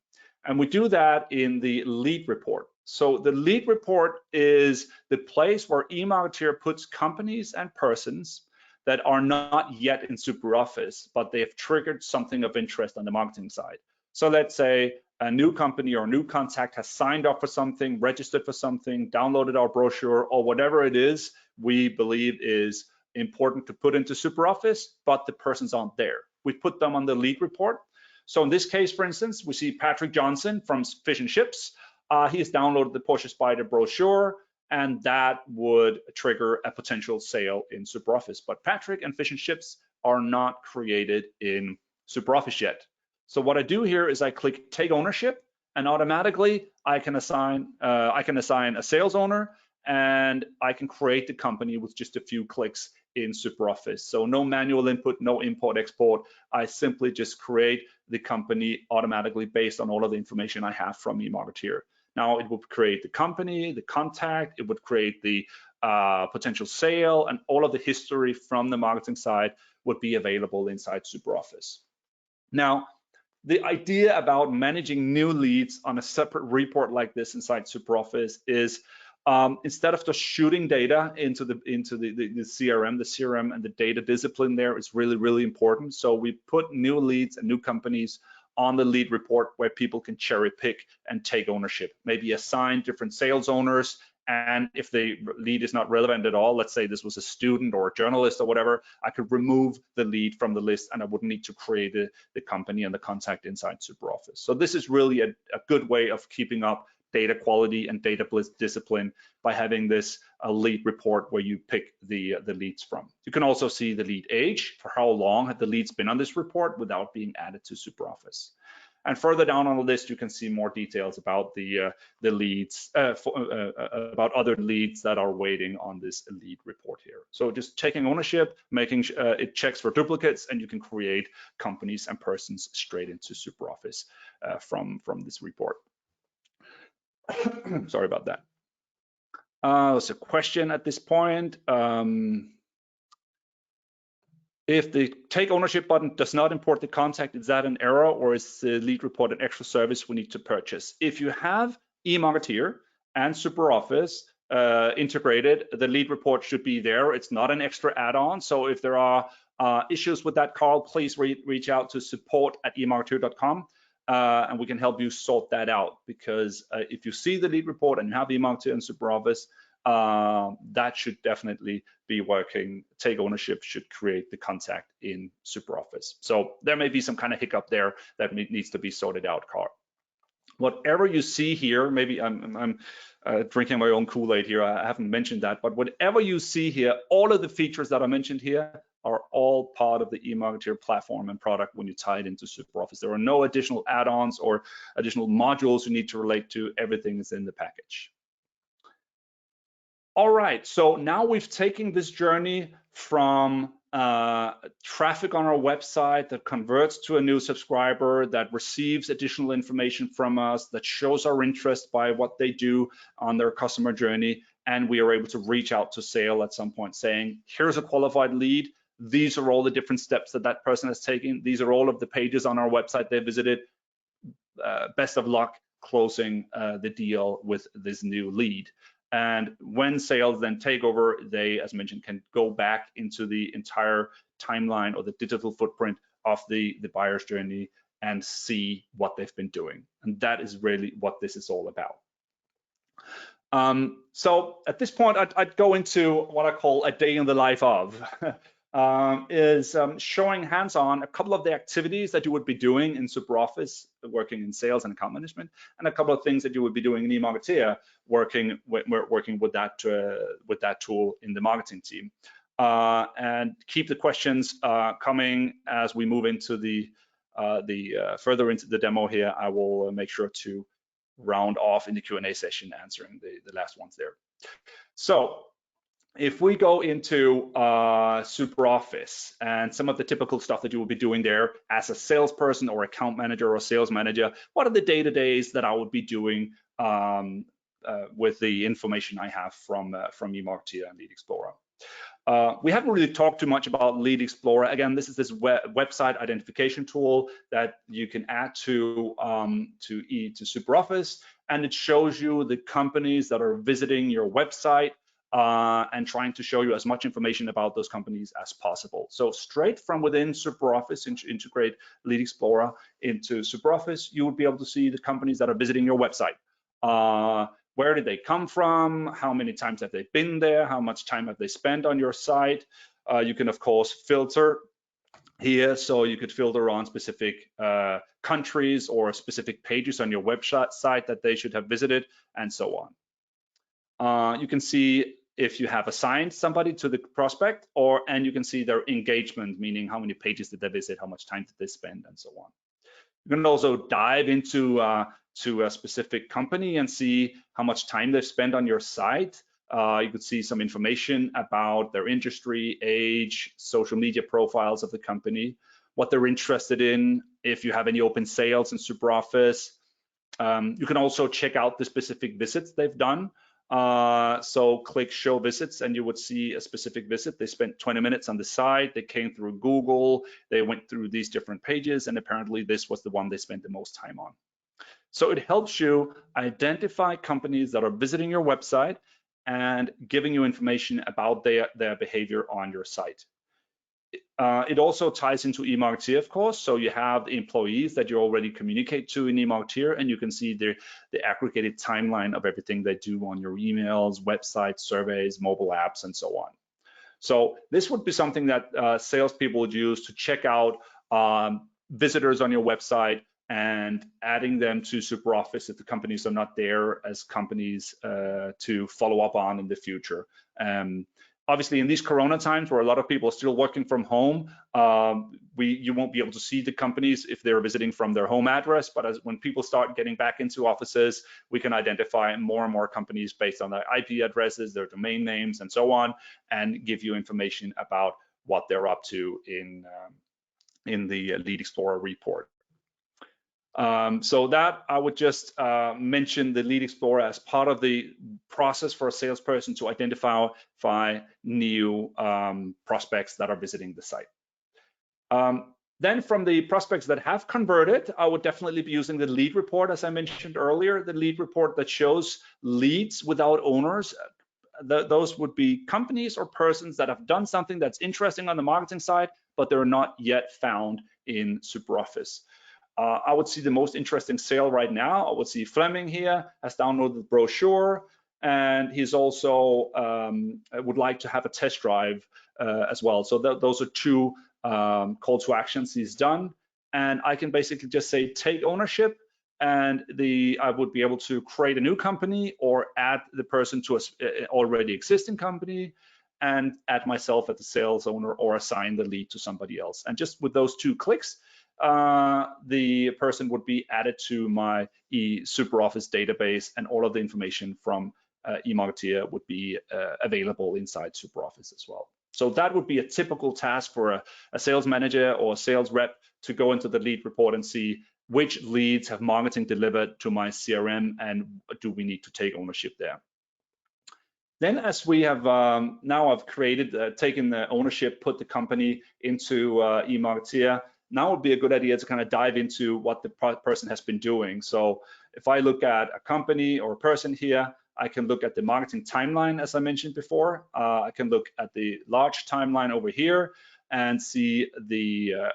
A: And we do that in the lead report. So the lead report is the place where E-Marketeer puts companies and persons that are not yet in SuperOffice, but they have triggered something of interest on the marketing side. So let's say a new company or a new contact has signed up for something, registered for something, downloaded our brochure, or whatever it is we believe is important to put into SuperOffice, but the persons aren't there. We put them on the lead report. So in this case, for instance, we see Patrick Johnson from Fish and Chips. He has downloaded the Porsche Spider brochure, and that would trigger a potential sale in SuperOffice. But Patrick and Fish and Chips are not created in SuperOffice yet. So what I do here is I click Take Ownership, and automatically I can assign a sales owner, and I can create the company with just a few clicks in SuperOffice. So no manual input, no import, export. I simply just create the company automatically based on all of the information I have from E-Marketeer. Now it would create the company, the contact, it would create the potential sale, and all of the history from the marketing side would be available inside SuperOffice. Now, the idea about managing new leads on a separate report like this inside SuperOffice is instead of just shooting data into the CRM, the CRM and the data discipline there is really, really important. So we put new leads and new companies on the lead report where people can cherry pick and take ownership, maybe assign different sales owners. And if the lead is not relevant at all, let's say this was a student or a journalist or whatever, I could remove the lead from the list and I wouldn't need to create the company and the contact inside SuperOffice. So this is really a good way of keeping up data quality and data discipline by having this lead report where you pick the leads from. You can also see the lead age, for how long have the leads been on this report without being added to SuperOffice. And further down on the list, you can see more details about the leads, about other leads that are waiting on this lead report here. So just taking ownership, making it checks for duplicates, and you can create companies and persons straight into SuperOffice from this report. Sorry about that. There's a question at this point. If the take ownership button does not import the contact, is that an error, or is the lead report an extra service we need to purchase? If you have E-Marketeer and SuperOffice integrated, the lead report should be there. It's not an extra add-on. So if there are issues with that, Carl, please reach out to support@emarketeer.com. And we can help you sort that out, because if you see the lead report and you have E-Marketeer and SuperOffice, that should definitely be working. Take ownership should create the contact in SuperOffice. So there may be some kind of hiccup there that needs to be sorted out, Carl. Whatever you see here, maybe I'm drinking my own Kool-Aid here, I haven't mentioned that, but whatever you see here, all of the features that I mentioned here are all part of the E-Marketeer platform and product when you tie it into SuperOffice. There are no additional add-ons or additional modules you need to relate to. Everything is in the package. All right, so now we've taken this journey from traffic on our website that converts to a new subscriber, that receives additional information from us, that shows our interest by what they do on their customer journey, and we are able to reach out to sale at some point saying, here's a qualified lead. These are all the different steps that person has taken. These are all of the pages on our website they visited. Best of luck closing the deal with this new lead. And when sales then take over, they, as mentioned, can go back into the entire timeline or the digital footprint of the buyer's journey and see what they've been doing. And that is really what this is all about. So at this point, I'd go into what I call a day in the life of. Showing hands-on a couple of the activities that you would be doing in SuperOffice, working in sales and account management, and a couple of things that you would be doing in E-Marketeer, working with that tool in the marketing team. And keep the questions coming as we move into the further into the demo here, I will make sure to round off in the Q&A session answering the last ones there. So if we go into SuperOffice and some of the typical stuff that you will be doing there as a salesperson or account manager or sales manager, what are the day-to-days that I would be doing with the information I have from E-Marketeer and Lead Explorer? We haven't really talked too much about Lead Explorer. Again, this is this website identification tool that you can add to SuperOffice, and it shows you the companies that are visiting your website and trying to show you as much information about those companies as possible. So straight from within SuperOffice, integrate Lead Explorer into SuperOffice, you would be able to see the companies that are visiting your website. Where did they come from? How many times have they been there? How much time have they spent on your site? You can, of course, filter here. So you could filter on specific countries or specific pages on your website site that they should have visited, and so on. You can see if you have assigned somebody to the prospect, and you can see their engagement, meaning how many pages did they visit, how much time did they spend, and so on. You can also dive into to a specific company and see how much time they've spent on your site. You could see some information about their industry, age, social media profiles of the company, what they're interested in, if you have any open sales in SuperOffice. You can also check out the specific visits they've done. So click show visits and you would see a specific visit. They spent 20 minutes on the site, they came through Google, they went through these different pages, and apparently this was the one they spent the most time on. So it helps you identify companies that are visiting your website and giving you information about their behavior on your site. It also ties into E-Marketeer, of course. So you have the employees that you already communicate to in E-Marketeer, and you can see the aggregated timeline of everything they do on your emails, websites, surveys, mobile apps, and so on. So this would be something that salespeople would use to check out visitors on your website and adding them to SuperOffice if the companies are not there as companies to follow up on in the future. Obviously, in these Corona times where a lot of people are still working from home, you won't be able to see the companies if they're visiting from their home address. But when people start getting back into offices, we can identify more and more companies based on their IP addresses, their domain names, and so on, and give you information about what they're up to in the Lead Explorer report. So that I would just mention the Lead Explorer as part of the process for a salesperson to identify new prospects that are visiting the site. Then from the prospects that have converted, I would definitely be using the lead report, as I mentioned earlier, the lead report that shows leads without owners. Those would be companies or persons that have done something that's interesting on the marketing side, but they're not yet found in SuperOffice. I would see the most interesting sale right now. I would see Fleming here has downloaded the brochure, and he's also would like to have a test drive as well. So those are two call to actions he's done. And I can basically just say take ownership, and I would be able to create a new company or add the person to an already existing company and add myself as the sales owner or assign the lead to somebody else. And just with those two clicks, the person would be added to my SuperOffice database, and all of the information from E-Marketeer would be available inside SuperOffice as well. So that would be a typical task for a sales manager or a sales rep to go into the lead report and see which leads have marketing delivered to my CRM, and do we need to take ownership there. Then, as we have now I've created, taken the ownership, put the company into E-Marketeer, now would be a good idea to kind of dive into what the person has been doing. So if I look at a company or a person here, I can look at the marketing timeline, as I mentioned before. I can look at the large timeline over here and see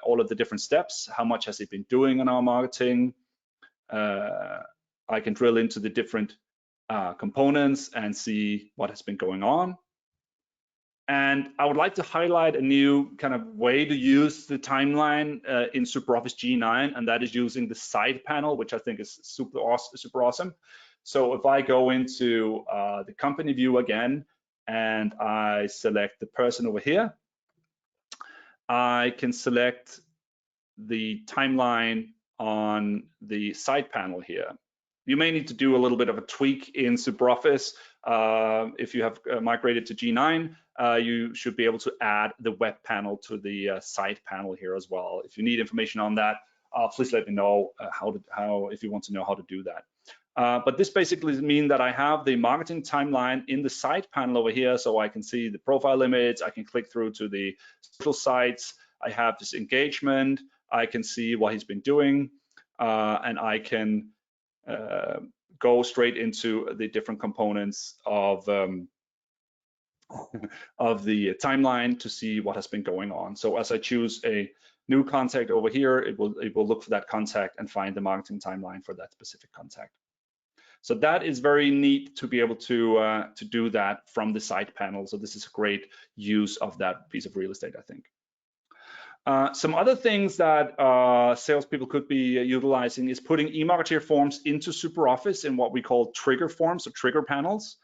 A: all of the different steps. How much has he been doing on our marketing? I can drill into the different components and see what has been going on. And I would like to highlight a new kind of way to use the timeline in SuperOffice G9, and that is using the side panel, which I think is super awesome. So if I go into the company view again, and I select the person over here, I can select the timeline on the side panel here. You may need to do a little bit of a tweak in SuperOffice. If you have migrated to G9, you should be able to add the web panel to the side panel here as well. If you need information on that, please let me know if you want to know how to do that. But this basically means that I have the marketing timeline in the side panel over here, so I can see the profile limits. I can click through to the social sites. I have this engagement. I can see what he's been doing, and I can go straight into the different components of the timeline to see what has been going on. So as I choose a new contact over here, it will look for that contact and find the marketing timeline for that specific contact. So that is very neat to be able to do that from the side panel. So this is a great use of that piece of real estate, I think. Some other things that salespeople could be utilizing is putting E-Marketeer forms into SuperOffice in what we call trigger forms or trigger panels.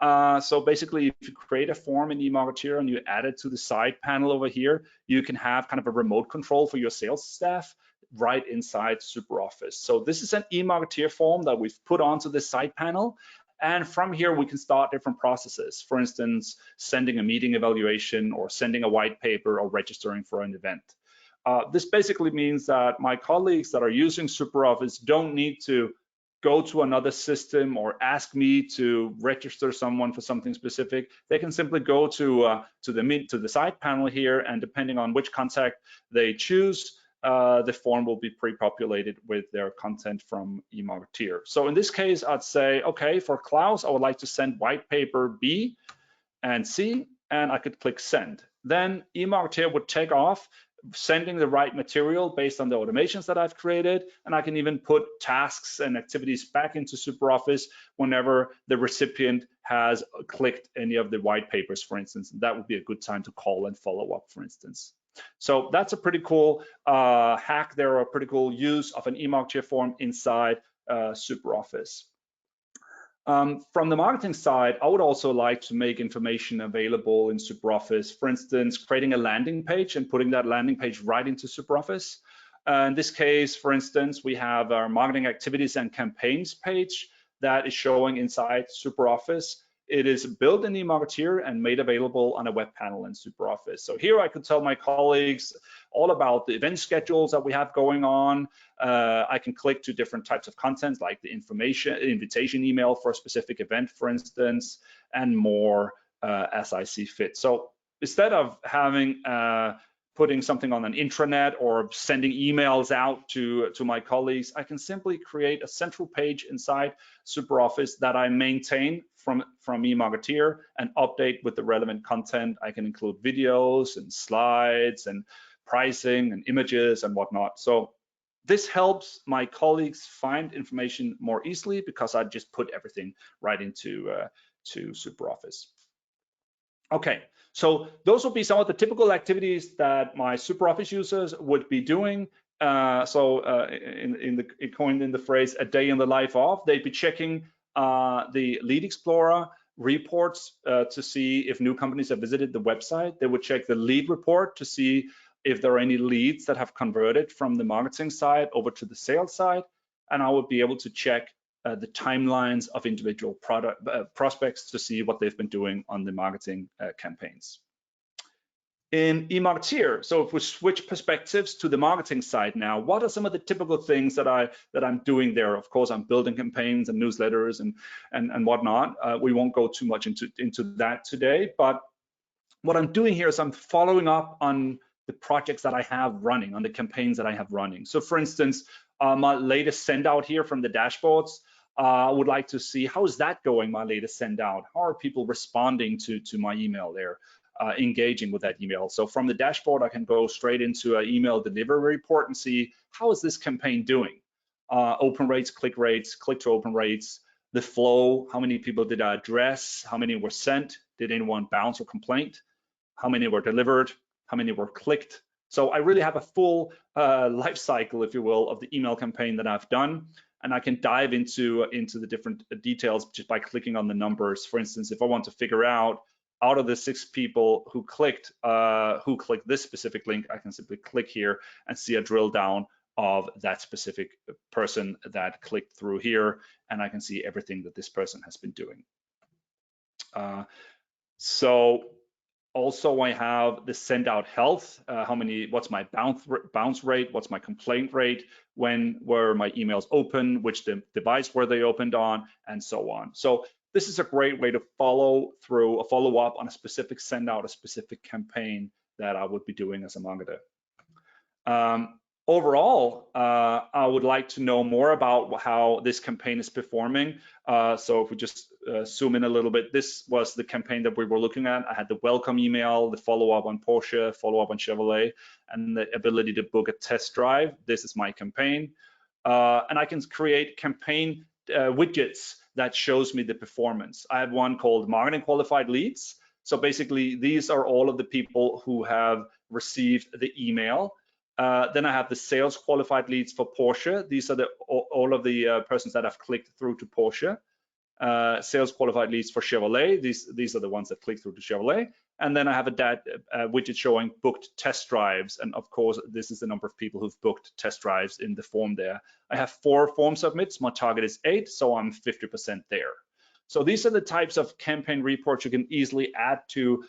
A: So basically, if you create a form in E-Marketeer and you add it to the side panel over here, you can have kind of a remote control for your sales staff right inside SuperOffice. So this is an E-Marketeer form that we've put onto the side panel. And from here, we can start different processes. For instance, sending a meeting evaluation or sending a white paper or registering for an event. This basically means that my colleagues that are using SuperOffice don't need to go to another system or ask me to register someone for something specific. They can simply go to the side panel here, and depending on which contact they choose, the form will be pre-populated with their content from E-Marketeer. So in this case, I'd say, okay, for Klaus, I would like to send white paper B and C, and I could click send. Then E-Marketeer would take off, sending the right material based on the automations that I've created, and I can even put tasks and activities back into SuperOffice whenever the recipient has clicked any of the white papers, for instance. And that would be a good time to call and follow up, for instance. So that's a pretty cool hack there, or a pretty cool use of an E-Marketeer form inside SuperOffice. From the marketing side, I would also like to make information available in SuperOffice. For instance, creating a landing page and putting that landing page right into SuperOffice. In this case, for instance, we have our marketing activities and campaigns page that is showing inside SuperOffice. It is built in E-Marketeer and made available on a web panel in SuperOffice. So here I could tell my colleagues all about the event schedules that we have going on. I can click to different types of content, like the invitation email for a specific event, for instance, and more as I see fit. So instead of having putting something on an intranet or sending emails out to my colleagues, I can simply create a central page inside SuperOffice that I maintain from E-Marketeer and update with the relevant content. I can include videos and slides and pricing and images and whatnot. So this helps my colleagues find information more easily because I just put everything right into to SuperOffice. Okay, so those will be some of the typical activities that my SuperOffice users would be doing. It coined in the phrase "a day in the life of," they'd be checking the Lead Explorer reports to see if new companies have visited the website. They would check the lead report to see if there are any leads that have converted from the marketing side over to the sales side, and I would be able to check the timelines of individual prospects to see what they've been doing on the marketing campaigns. In E-Marketeer, so if we switch perspectives to the marketing side now, what are some of the typical things that I'm doing there? Of course, I'm building campaigns and newsletters and whatnot. We won't go too much into that today, but what I'm doing here is I'm following up on the projects that I have running, on the campaigns that I have running. So for instance, my latest send out here from the dashboards, I would like to see how is that going, my latest send out? How are people responding to my email there, engaging with that email? So from the dashboard, I can go straight into an email delivery report and see how is this campaign doing? Open rates, click to open rates, the flow, how many people did I address, how many were sent, did anyone bounce or complaint, how many were delivered, how many were clicked. So I really have a full life cycle, if you will, of the email campaign that I've done. And I can dive into the different details just by clicking on the numbers. For instance, if I want to figure out out of the 6 people who clicked this specific link, I can simply click here and see a drill down of that specific person that clicked through here, and I can see everything that this person has been doing. So also I have the send out health, what's my bounce rate, what's my complaint rate, when were my emails open, which device were they opened on, and so on. So this is a great way to follow up on a specific send out, a specific campaign that I would be doing as a marketer. Overall, I would like to know more about how this campaign is performing. So if we just zoom in a little bit, this was the campaign that we were looking at. I had the welcome email, the follow-up on Porsche, follow-up on Chevrolet, and the ability to book a test drive. This is my campaign. And I can create campaign widgets that shows me the performance. I have one called Marketing Qualified Leads. So basically, these are all of the people who have received the email. Then I have the sales qualified leads for Porsche. These are all of the persons that have clicked through to Porsche. Sales qualified leads for Chevrolet. These are the ones that click through to Chevrolet. And then I have a widget showing booked test drives. And of course, this is the number of people who've booked test drives in the form there. I have 4 form submits. My target is 8, so I'm 50% there. So these are the types of campaign reports you can easily add to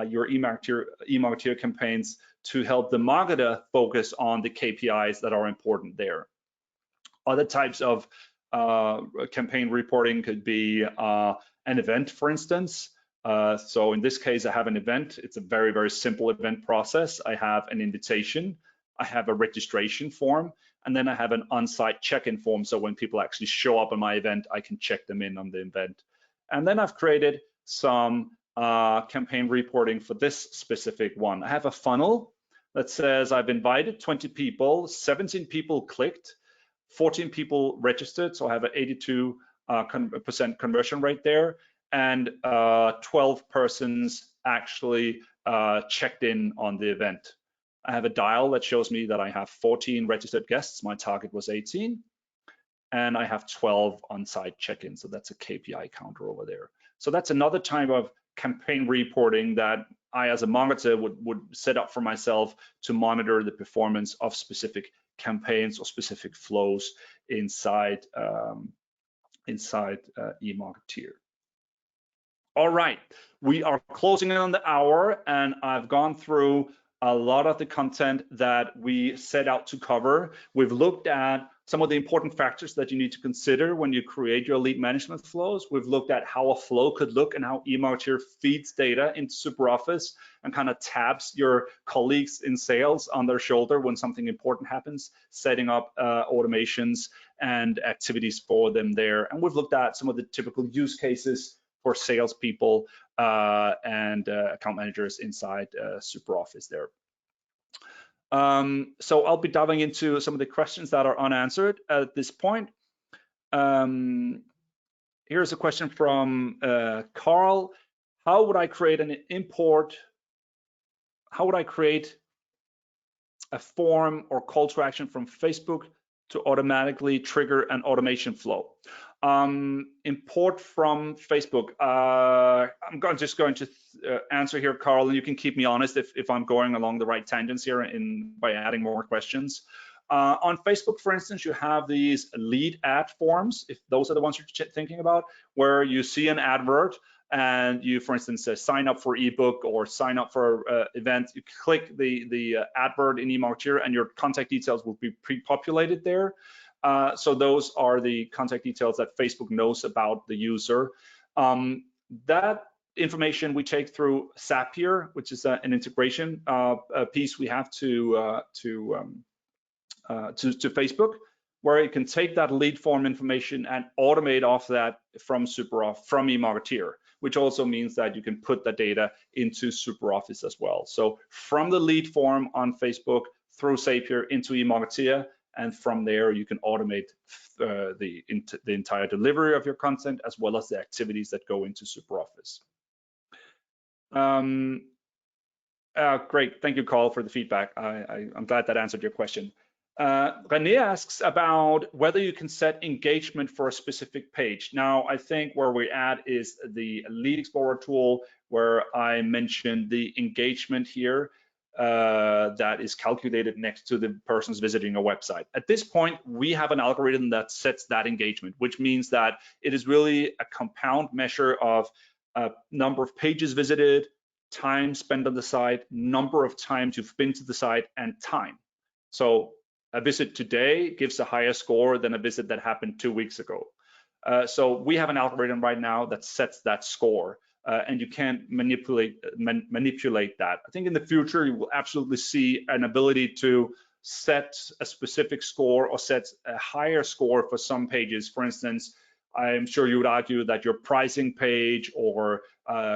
A: your E-Marketeer campaigns to help the marketer focus on the KPIs that are important there. Other types of campaign reporting could be an event, for instance. So in this case, I have an event. It's a very, very simple event process. I have an invitation, I have a registration form, and then I have an on-site check-in form. So when people actually show up on my event, I can check them in on the event. And then I've created some campaign reporting for this specific one. I have a funnel that says I've invited 20 people, 17 people clicked, 14 people registered, so I have an 82% conversion rate there, and 12 persons actually checked in on the event. I have a dial that shows me that I have 14 registered guests, my target was 18, and I have 12 on-site check-ins, so that's a KPI counter over there. So that's another type of campaign reporting that I, as a marketer, would set up for myself to monitor the performance of specific campaigns or specific flows inside E-Marketeer. All right, we are closing in on the hour, and I've gone through a lot of the content that we set out to cover. We've looked at some of the important factors that you need to consider when you create your lead management flows. We've looked at how a flow could look and how E-Marketeer feeds data into SuperOffice and kind of taps your colleagues in sales on their shoulder when something important happens, setting up automations and activities for them there. And we've looked at some of the typical use cases for salespeople and account managers inside SuperOffice there. So I'll be diving into some of the questions that are unanswered at this point. Here's a question from Carl. How would I create a form or call to action from Facebook to automatically trigger an automation flow? Import from Facebook. I'm just going to answer here, Carl, and you can keep me honest if I'm going along the right tangents here by adding more questions. On Facebook, for instance, you have these lead ad forms, if those are the ones you're thinking about, where you see an advert and you, for instance, sign up for ebook or sign up for event. You click the advert in E-Marketeer and your contact details will be pre-populated there. So those are the contact details that Facebook knows about the user. That information we take through Zapier, which is an integration piece we have to Facebook, where you can take that lead form information and automate off that from E-Marketeer, which also means that you can put the data into SuperOffice as well. So from the lead form on Facebook through Zapier into E-Marketeer, and from there you can automate the entire delivery of your content as well as the activities that go into SuperOffice. Great, thank you, Carl, for the feedback. I'm glad that answered your question. René asks about whether you can set engagement for a specific page. Now, I think where we're at is the Lead Explorer tool, where I mentioned the engagement here that is calculated next to the persons visiting a website. At this point, we have an algorithm that sets that engagement, which means that it is really a compound measure of number of pages visited, time spent on the site, number of times you've been to the site, and time. So a visit today gives a higher score than a visit that happened 2 weeks ago. So we have an algorithm right now that sets that score, and you can't manipulate that. I think in the future you will absolutely see an ability to set a specific score or set a higher score for some pages. For instance, I'm sure you would argue that your pricing page or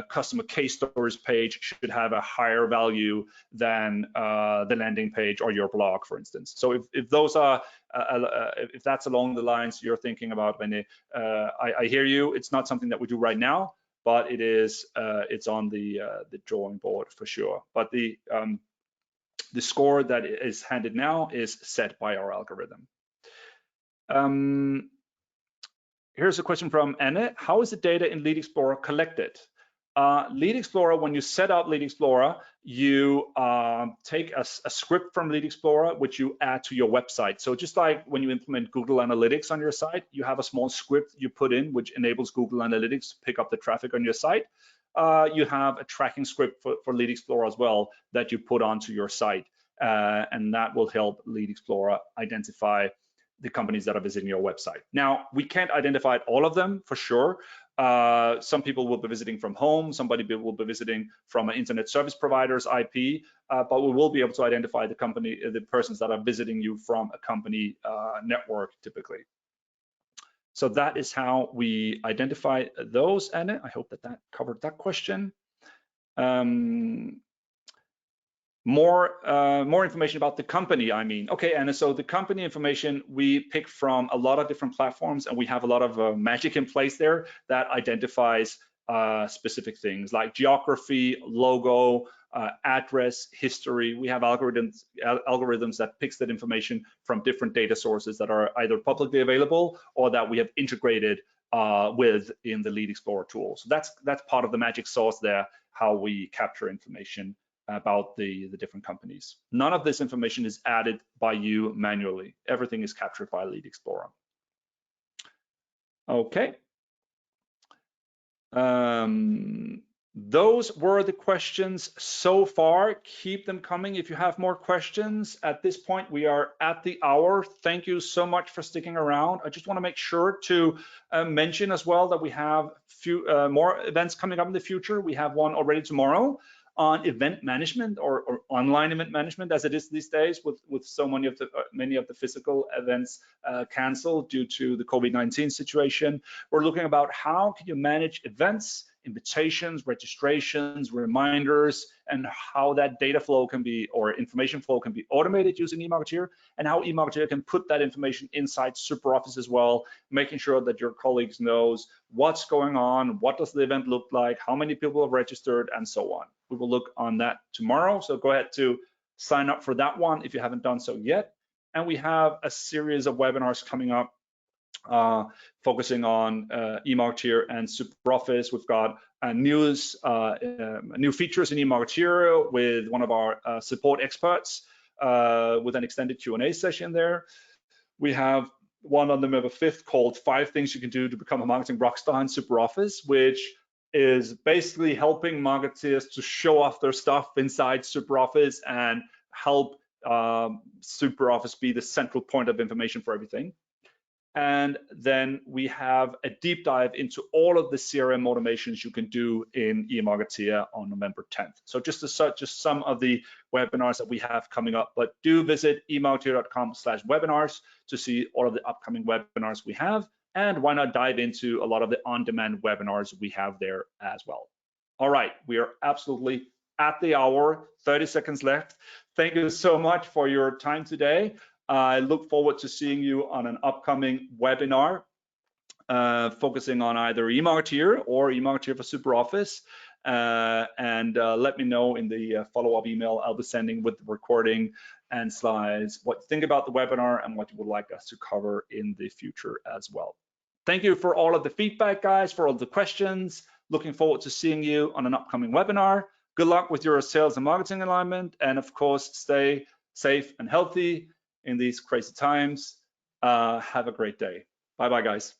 A: customer case stories page should have a higher value than the landing page or your blog, for instance. So if those are, if that's along the lines you're thinking about, René, I hear you. It's not something that we do right now, but it is, it's on the drawing board for sure. But the score that is handed now is set by our algorithm. Here's a question from Anne. How is the data in Lead Explorer collected? Lead Explorer, when you set up Lead Explorer, you take a script from Lead Explorer, which you add to your website. So just like when you implement Google Analytics on your site, you have a small script you put in, which enables Google Analytics to pick up the traffic on your site. You have a tracking script for Lead Explorer as well that you put onto your site. And that will help Lead Explorer identify the companies that are visiting your website. Now, we can't identify all of them for sure. Some people will be visiting from home, somebody will be visiting from an internet service provider's IP, but we will be able to identify the persons that are visiting you from a company network typically. So that is how we identify those, Anne. I hope that covered that question. More information about the company, I mean. Okay, and so the company information we pick from a lot of different platforms, and we have a lot of magic in place there that identifies specific things like geography, logo, address, history. We have algorithms that picks that information from different data sources that are either publicly available or that we have integrated with in the Lead Explorer tool. So that's part of the magic sauce there, how we capture information about the different companies. None of this information is added by you manually. Everything is captured by Lead Explorer. Okay. Those were the questions so far. Keep them coming if you have more questions. At this point, we are at the hour. Thank you so much for sticking around. I just want to make sure to mention as well that we have more events coming up in the future. We have one already tomorrow on event management or online event management, as it is these days, with so many of the physical events canceled due to the COVID-19 situation. We're looking about how can you manage events, invitations, registrations, reminders, and how that data flow can be, or information flow can be automated using E-Marketeer, and how E-Marketeer can put that information inside SuperOffice as well, making sure that your colleagues knows what's going on, what does the event look like, how many people have registered, and so on. We will look on that tomorrow, so go ahead to sign up for that one if you haven't done so yet. And we have a series of webinars coming up focusing on E-Marketeer and SuperOffice. We've got new features in E-Marketeer with one of our support experts with an extended Q&A session there. We have one on November 5th called 5 Things You Can Do to Become a Marketing Rockstar in SuperOffice, which is basically helping marketers to show off their stuff inside SuperOffice and help SuperOffice be the central point of information for everything. And then we have a deep dive into all of the CRM automations you can do in E-Marketeer on November 10th. So just some of the webinars that we have coming up, but do visit emarketeer.com/webinars to see all of the upcoming webinars we have. And why not dive into a lot of the on-demand webinars we have there as well. All right, we are absolutely at the hour, 30 seconds left. Thank you so much for your time today. I look forward to seeing you on an upcoming webinar. focusing on either E-Marketeer or E-Marketeer for SuperOffice. And let me know in the follow-up email I'll be sending with the recording and slides what you think about the webinar and what you would like us to cover in the future as well. Thank you for all of the feedback, guys, for all the questions. Looking forward to seeing you on an upcoming webinar. Good luck with your sales and marketing alignment, and of course, stay safe and healthy in these crazy times. Have a great day. Bye-bye, guys.